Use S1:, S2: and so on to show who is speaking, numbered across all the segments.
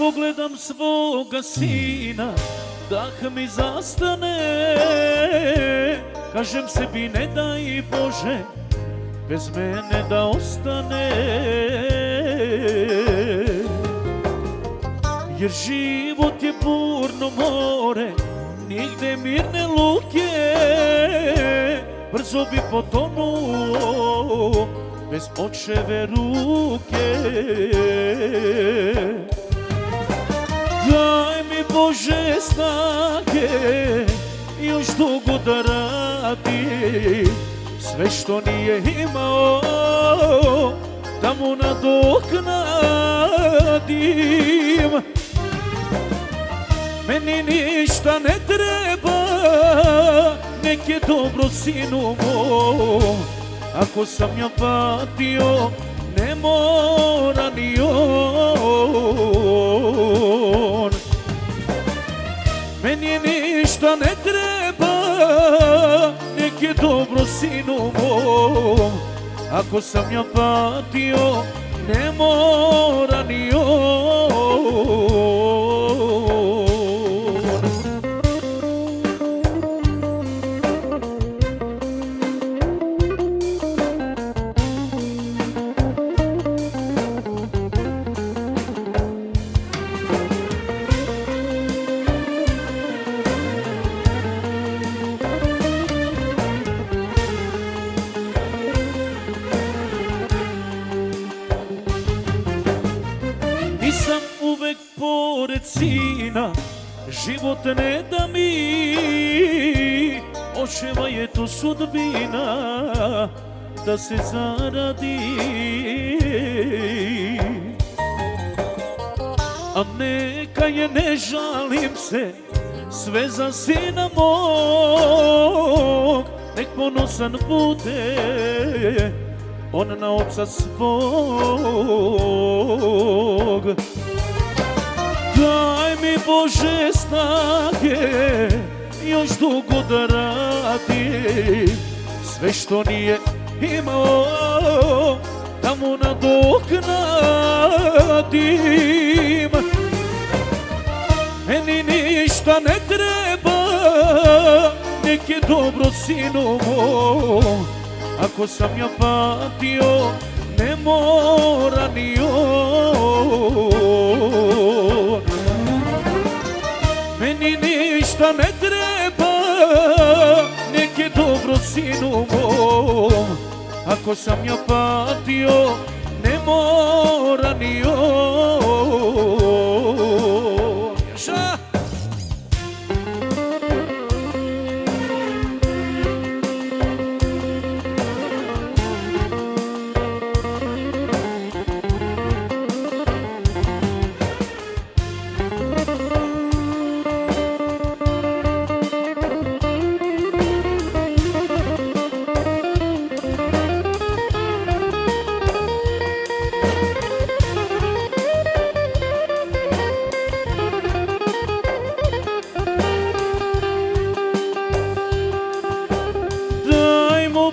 S1: pogledam svoga sina, dah mi zastane. Kažem sebi ne daj Bože, bez mene da ostane. Jer život je burno more, nigde mirne luke. Brzo bi potonuo bez očeve ruke. Daj mi Bože snage, još dugo da radim sve što nije imao, da mu nadoknadim. Meni ništa ne treba, nek je dobro sinu mom. Ako sam ja patio, ne mora ni on. Meni ništa ne treba, nek je dobro sinu mom. Ako sam ja patio, ne mora ni on. Nisam uvek pored sina, život ne da mi. Očeva je to sudbina, da se zaradi. A neka je, ne žalim se, sve za sina mog. Nek ponosan bude on na oca svog. Daj mi Bože snage, još dugo da radim sve što nije imao, da mu nadoknadim. Meni ništa ne treba, nek je dobro sinu mom. Ako sam ja patio, ne mora ni on. Meni ništa ne treba, nek je dobro sinu mom. Ako sam ja patio, ne mora ni on. Jaša!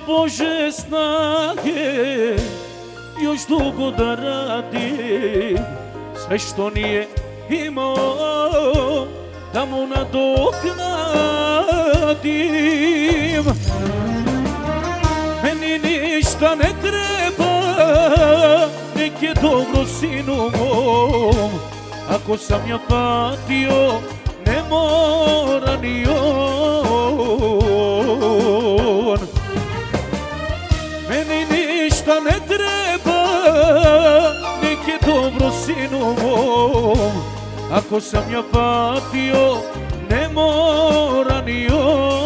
S1: Bože snage, još dugo da radim sve što nije imao, da mu nadoknadim. Meni ništa ne treba, nek je dobro sinu mom. Ako sam ja patio, ne mora ni on. Meni ništa ne treba, nek je dobro sinu mom. Ako sam ja patio, ne mora ni on.